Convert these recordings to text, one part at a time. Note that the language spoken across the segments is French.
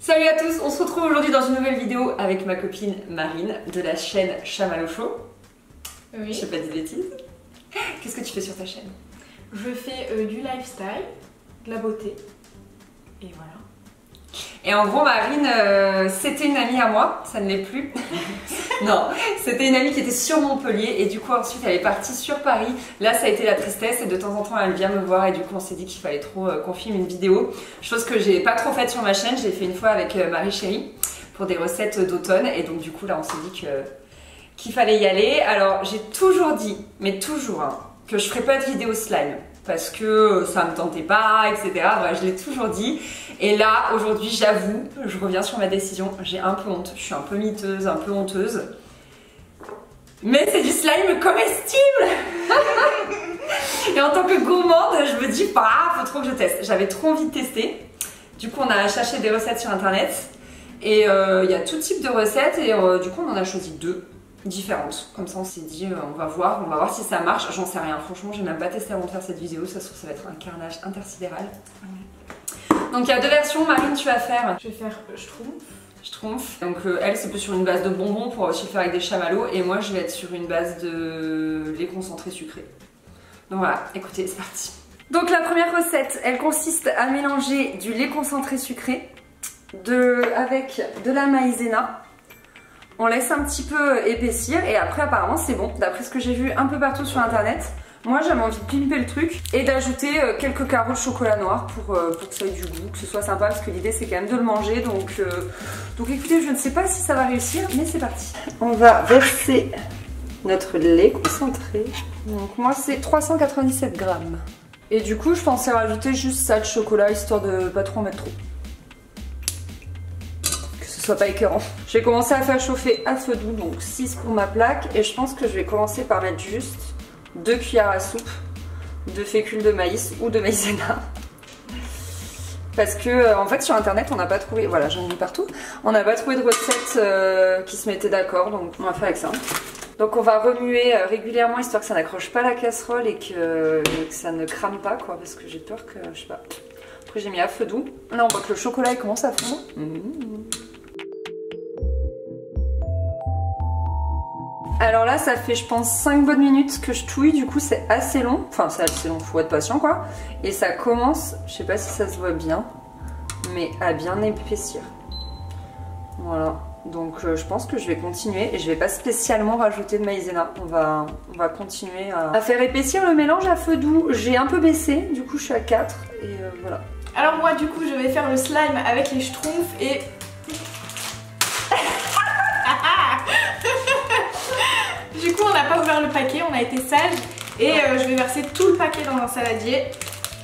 Salut à tous, on se retrouve aujourd'hui dans une nouvelle vidéo avec ma copine Marine de la chaîne Chamallow Show. Oui. Je sais pas des bêtises. Qu'est-ce que tu fais sur ta chaîne? Je fais du lifestyle, de la beauté, et voilà. Et en gros, Marine, c'était une amie à moi, ça ne l'est plus. Non, c'était une amie qui était sur Montpellier et du coup ensuite elle est partie sur Paris. Là ça a été la tristesse et de temps en temps elle vient me voir et du coup on s'est dit qu'il fallait trop qu'on filme une vidéo. Chose que j'ai pas trop faite sur ma chaîne, j'ai fait une fois avec Marie Chérie pour des recettes d'automne et donc du coup là on s'est dit qu'il fallait y aller. Alors j'ai toujours dit, mais toujours, hein, que je ferais pas de vidéo slime. Parce que ça me tentait pas, etc. Bref, je l'ai toujours dit. Et là, aujourd'hui, j'avoue, je reviens sur ma décision. J'ai un peu honte. Je suis un peu miteuse, un peu honteuse. Mais c'est du slime comestible. Et en tant que gourmande, je me dis, bah, faut trop que je teste. J'avais trop envie de tester. Du coup, on a cherché des recettes sur internet. Et il y a tout type de recettes. Et du coup, on en a choisi deux différentes. Comme ça, on s'est dit, on va voir si ça marche. J'en sais rien. Franchement, j'ai même pas testé avant de faire cette vidéo. Ça se trouve, ça va être un carnage intersidéral. Donc, il y a deux versions. Marine, tu vas faire. Je vais faire Schtroumpf. Donc, elle, c'est plus sur une base de bonbons pour aussi le faire avec des chamallows. Et moi, je vais être sur une base de lait concentré sucré. Donc voilà, écoutez, c'est parti. Donc, la première recette, elle consiste à mélanger du lait concentré sucré avec de la maïzena. On laisse un petit peu épaissir et après apparemment c'est bon. D'après ce que j'ai vu un peu partout sur internet, moi j'avais envie de pimper le truc et d'ajouter quelques carreaux de chocolat noir pour que ça ait du goût, que ce soit sympa parce que l'idée c'est quand même de le manger. Donc écoutez, je ne sais pas si ça va réussir mais c'est parti. On va verser notre lait concentré. Donc moi c'est 397 grammes. Et du coup je pensais rajouter juste ça de chocolat histoire de pas trop en mettre trop. Soit pas écœurant. Je vais commencer à faire chauffer à feu doux, donc 6 pour ma plaque et je pense que je vais commencer par mettre juste 2 cuillères à soupe de fécule de maïs ou de maïzena. Parce que en fait sur internet on n'a pas trouvé, voilà j'en ai mis partout, on n'a pas trouvé de recette qui se mettait d'accord, donc on va faire avec ça. Donc on va remuer régulièrement histoire que ça n'accroche pas la casserole et que ça ne crame pas quoi, parce que j'ai peur que, je sais pas. Après j'ai mis à feu doux. Là on voit que le chocolat il commence à fondre. Alors là ça fait je pense 5 bonnes minutes que je touille, du coup c'est assez long, enfin c'est assez long, faut être patient quoi. Et ça commence, je sais pas si ça se voit bien, mais à bien épaissir. Voilà, donc je pense que je vais continuer et je vais pas spécialement rajouter de maïzena. On va continuer à faire épaissir le mélange à feu doux. J'ai un peu baissé, du coup je suis à 4 et voilà. Alors moi du coup je vais faire le slime avec les schtroumpfs et... Du coup on n'a pas ouvert le paquet, on a été sage et je vais verser tout le paquet dans un saladier,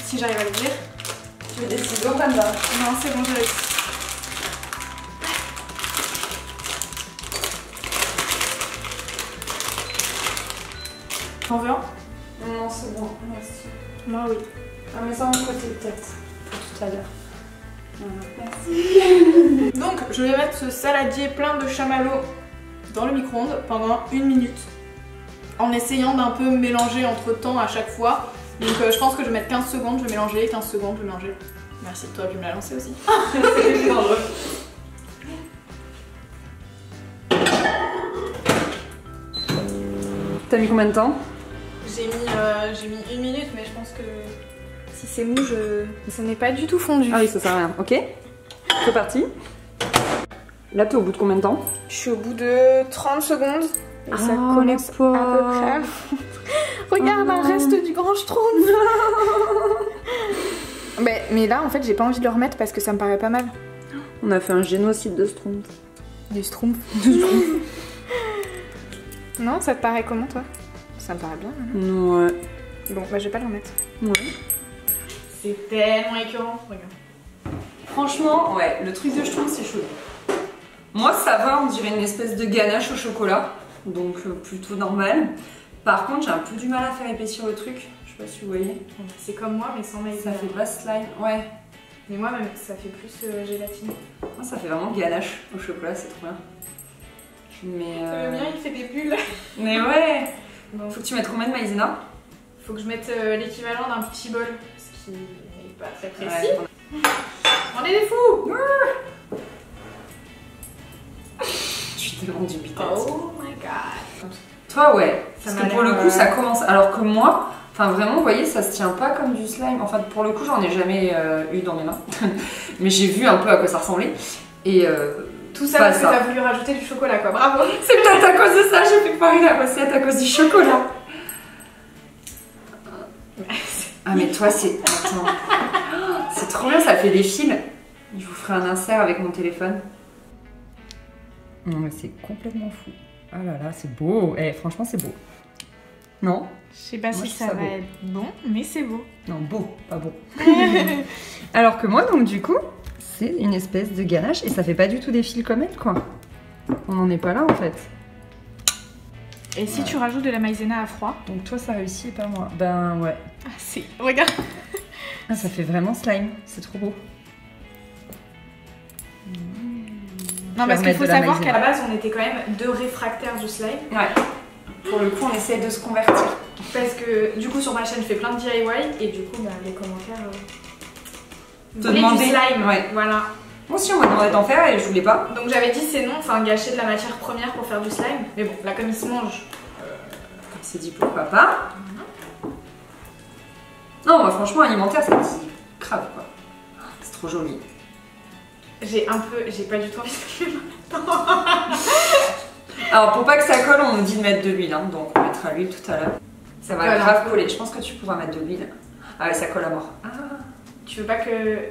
si j'arrive à l'ouvrir. Tu veux des ciseaux comme ça? Non c'est bon, je l'ai. T'en veux un? Non c'est bon, merci. Moi oui. Ah mais ça en côté peut-être, pour tout à l'heure. Merci. Donc je vais mettre ce saladier plein de chamallows dans le micro-ondes pendant 1 minute en essayant d'un peu mélanger entre temps à chaque fois. Donc je pense que je vais mettre 15 secondes, je vais mélanger, 15 secondes, je vais mélanger. Merci, toi tu me l'as lancé aussi. C'est dangereux. T'as mis combien de temps? J'ai mis 1 minute, mais je pense que si c'est mou, ça n'est pas du tout fondu. Ah oui, ça sert à rien. Ok, c'est parti. Là, t'es au bout de combien de temps? Je suis au bout de 30 secondes. Et ça commence à peu près. Regarde, un reste du grand schtroumpf. Mais là, en fait, j'ai pas envie de le remettre parce que ça me paraît pas mal. On a fait un génocide de schtroumpf. Du schtroumpf. Non, ça te paraît comment, toi? Ça me paraît bien. Hein. Ouais. Bon, bah je vais pas le remettre. Ouais. C'est tellement écœurant, regarde. Franchement, ouais, le truc de schtroumpf, c'est chaud. Moi, ça va, on dirait une espèce de ganache au chocolat. Donc, plutôt normal. Par contre, j'ai un peu du mal à faire épaissir le truc. Je sais pas si vous voyez. C'est comme moi, mais sans maïs. Ça fait pas slime. Ouais. Mais moi, même, ça fait plus gélatine. Moi, ça fait vraiment ganache au chocolat, c'est trop bien. Mais le mien, il fait des bulles. Mais ouais. Bon. Faut que tu mettes combien de maïzena? Faut que je mette l'équivalent d'un petit bol, ce qui n'est pas très précis. Ouais. On est des fous. monde du Bitet. Oh my god. Toi, ouais. Ça Parce m'a que pour le l'air, coup, ça commence. Alors que moi, enfin vraiment, vous voyez, ça se tient pas comme du slime. Enfin, pour le coup, j'en ai jamais eu dans mes mains. Mais j'ai vu un peu à quoi ça ressemblait. Et tout ça pas parce que t'as voulu rajouter du chocolat, quoi. Bravo. C'est peut-être à cause de ça, j'ai fait pareil la recette à cause du chocolat. Ah, mais toi, c'est. Attends. C'est trop bien, ça fait des fils. Je vous ferai un insert avec mon téléphone. Non, mais c'est complètement fou. Ah là là, c'est beau. Eh, franchement, c'est beau. Non? Je sais pas Moi, si je ça trouve ça va beau. être bon, mais c'est beau. Non, beau, pas bon. Alors que moi, donc, du coup, c'est une espèce de ganache et ça fait pas du tout des fils comme elle, quoi. On n'en est pas là, en fait. Et si tu rajoutes de la maïzena à froid? Donc, toi, ça réussit et pas moi. Ben, ouais. Ah si, regarde. Ah, ça fait vraiment slime. C'est trop beau. Non, parce qu'il faut de la savoir qu'à maïzena. la base, on était quand même deux réfractaires du slime. Ouais. Pour le coup, on essaie de se convertir. Parce que du coup, sur ma chaîne, je fais plein de DIY et du coup, bah, les commentaires. Te voulaient demander. du slime. Ouais. Voilà. Moi aussi, on m'a demandé d'en faire et je voulais pas. Donc j'avais dit c'est non, enfin gâcher de la matière première pour faire du slime. Mais bon, là, comme il se mange. On s'est dit pourquoi pas. Non, moi, franchement, alimentaire, ça me dit grave, quoi. C'est trop joli. J'ai pas du tout envie de le mettre. Alors, pour pas que ça colle, on nous dit de mettre de l'huile, hein, donc on mettra l'huile tout à l'heure. Ça va Voilà. grave coller. Je pense que tu pourras mettre de l'huile. Ah ouais, ça colle à mort. Ah, Tu veux pas que.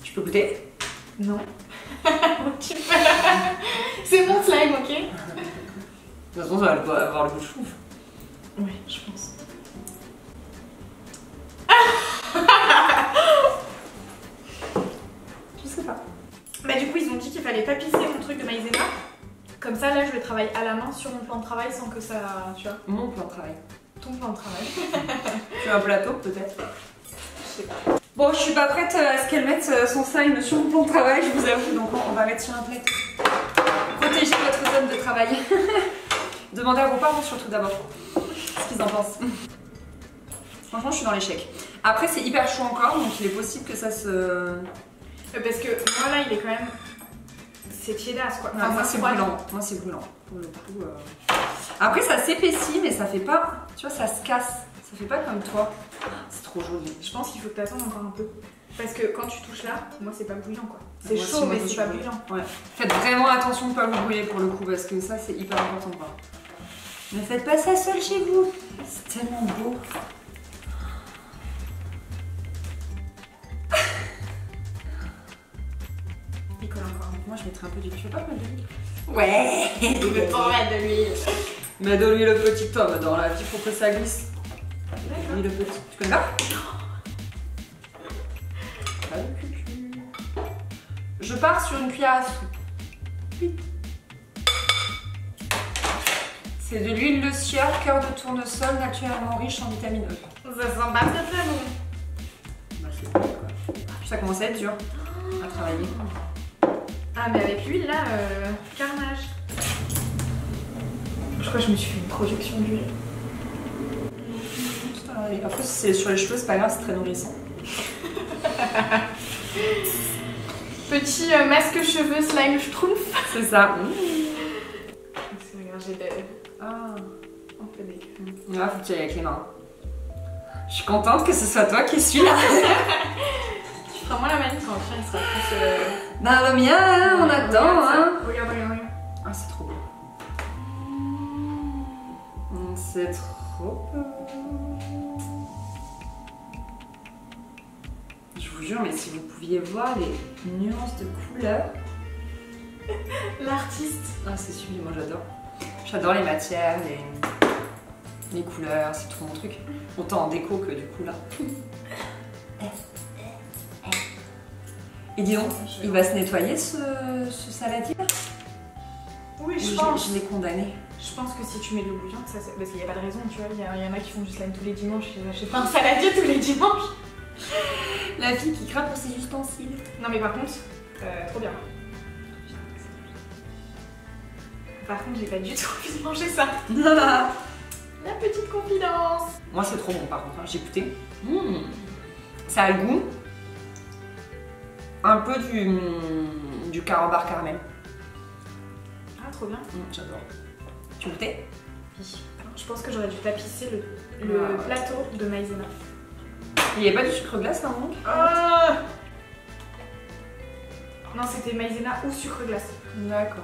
tu peux goûter? Non. Tu peux- C'est mon slime, ok? De toute façon, ça va avoir le goût de chouffe. Oui, je pense. Je sais pas. Bah du coup ils ont dit qu'il fallait tapisser mon truc de maïzena. Comme ça là je le travaille à la main sur mon plan de travail sans que ça... Tu vois, Mon plan de travail. ton plan de travail. Tu veux un plateau, peut-être? Je sais pas. Bon, je suis pas prête à ce qu'elle mette son slime sur mon plan de travail, je vous avoue, donc on va mettre sur un plate. Protégez votre zone de travail. Demandez à vos parents surtout d'abord ce qu'ils en pensent. Franchement, je suis dans l'échec. Après, c'est hyper chaud encore, donc il est possible que ça se... Parce que moi là il est quand même... C'est tiédasse quoi. Enfin, moi, c'est froid. brûlant. Moi, c'est brûlant. Pour le coup, Après, ça s'épaissit, mais ça fait pas... Tu vois, ça se casse. Ça fait pas comme toi. C'est trop joli. Je pense qu'il faut que t'attendes encore un peu. Parce que quand tu touches là, moi c'est pas brûlant quoi. C'est Moi aussi, chaud moi, mais je c'est suis pas brûlée. brûlant. Ouais. Faites vraiment attention de ne pas vous brûler pour le coup, parce que ça, c'est hyper important. Quoi. Ne faites pas ça seul chez vous. C'est tellement beau. Il colle encore. Moi, je mettrais un peu d'huile. Tu veux pas mettre de l'huile? Ouais. Je veux pas mettre de l'huile. Mets de l'huile petit homme. Dans la vie, faut que ça glisse. D'accord. L'huile petit. Tu connais pas? Pas de cucu. Je pars sur une cuillère à soupe. C'est de l'huile de sieur, cœur de tournesol, naturellement riche en vitamine E. Ça sent pas très très bon. Bah, c'est bon, quoi. Ça commence à être dur à travailler. Ah mais avec l'huile là, carnage. Je crois que je me suis fait une projection d'huile. Après, si c'est sur les cheveux, c'est pas grave, c'est très nourrissant. Petit masque cheveux slime schtroumpf. C'est ça. Regarde, j'ai des... Ah. un peu des... Là, faut que tu ailles avec les mains. Je suis contente que ce soit toi qui suis là. Tu feras moins la manip quand le chien il sera plus... Bah, le mien, hein, on attend. Regarde ça. Hein. Regarde, regarde, regarde. Ah, c'est trop beau. C'est trop beau. Je vous jure, mais si vous pouviez voir les nuances de couleurs. L'artiste. Ah, c'est sublime, moi j'adore. J'adore les matières, les couleurs, c'est trop mon truc. Autant en déco que du coup là. Et dis donc, il va se nettoyer ce saladier là? Oui, Ou je l'ai condamné. Je pense que si tu mets de l'eau bouillante, ça, parce qu'il n'y a pas de raison, tu vois. Il y en a qui font du slime tous les dimanches, ils achètent pas un saladier tous les dimanches. La fille qui craque pour ses ustensiles. Non mais par contre, trop bien. Par contre, j'ai pas du tout envie de manger ça. La petite confidence. Moi c'est trop bon par contre, hein. J'ai goûté. Ça a le goût un peu du carambar caramel. trop bien. J'adore. Tu goûtais? Oui. Je pense que j'aurais dû tapisser le plateau de maïzena. Il n'y avait pas du sucre glace, non? Non, c'était maïzena ou sucre glace. D'accord.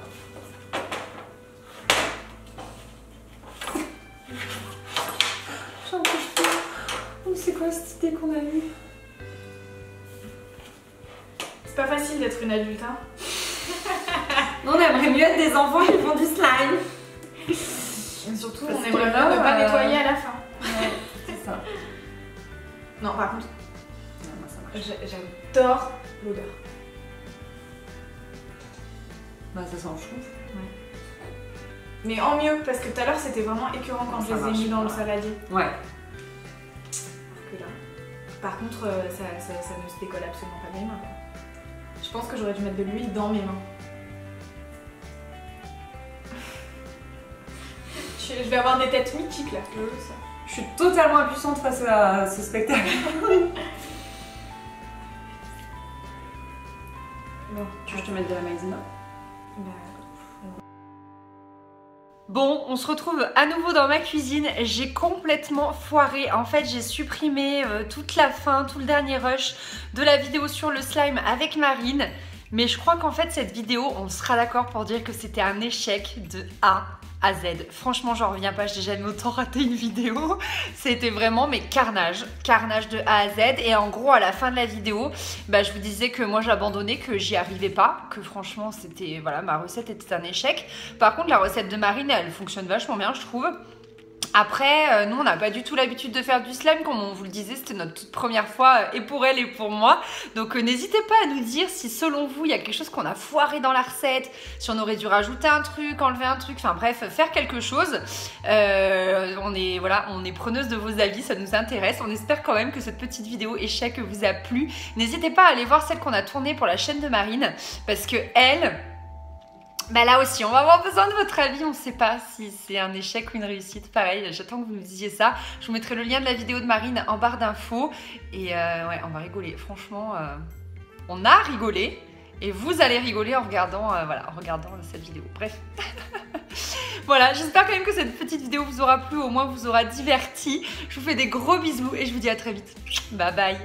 J'en peux plus. Oh, c'est quoi cette idée qu'on a eue? C'est pas facile d'être une adulte, hein. On aimerait mieux être des enfants qui font du slime. Et surtout, parce on aimerait bien ne pas nettoyer à la fin. Ouais, c'est ça. Non, par contre, Non, moi, ça marche. j'adore l'odeur. Bah, ça sent le chou. Mais en mieux, parce que tout à l'heure c'était vraiment écœurant quand je les ai mis dans le saladier. Ouais. Que là. Par contre, ça ne se décolle absolument pas de mes mains. Je pense que j'aurais dû mettre de l'huile dans mes mains. Je vais avoir des têtes mythiques là, je veux ça. Je suis totalement impuissante face à ce spectacle. Bon, Tu veux que je te mette de la maïzena? bah... Bon, on se retrouve à nouveau dans ma cuisine. J'ai complètement foiré. En fait, j'ai supprimé toute la fin, tout le dernier rush de la vidéo sur le slime avec Marine. Mais je crois qu'en fait, cette vidéo, on sera d'accord pour dire que c'était un échec de A à Z. Franchement, j'en reviens pas, j'ai jamais autant raté une vidéo. C'était vraiment mais carnage de A à Z. Et en gros, à la fin de la vidéo, bah, je vous disais que moi j'abandonnais, que j'y arrivais pas, que franchement c'était, voilà, ma recette était un échec. Par contre, la recette de Marine, elle fonctionne vachement bien, je trouve. Après, nous on n'a pas du tout l'habitude de faire du slime, comme on vous le disait, c'était notre toute première fois et pour elle et pour moi. Donc n'hésitez pas à nous dire si selon vous il y a quelque chose qu'on a foiré dans la recette, si on aurait dû rajouter un truc, enlever un truc, enfin bref, faire quelque chose. On est preneuse de vos avis, ça nous intéresse. On espère quand même que cette petite vidéo échec vous a plu. N'hésitez pas à aller voir celle qu'on a tournée pour la chaîne de Marine, parce que elle... Bah là aussi, on va avoir besoin de votre avis, on ne sait pas si c'est un échec ou une réussite. Pareil, j'attends que vous nous disiez ça. Je vous mettrai le lien de la vidéo de Marine en barre d'infos. Et ouais, on va rigoler. Franchement, on a rigolé. Et vous allez rigoler en regardant, en regardant cette vidéo. Bref. Voilà, j'espère quand même que cette petite vidéo vous aura plu, au moins vous aura diverti. Je vous fais des gros bisous et je vous dis à très vite. Bye bye.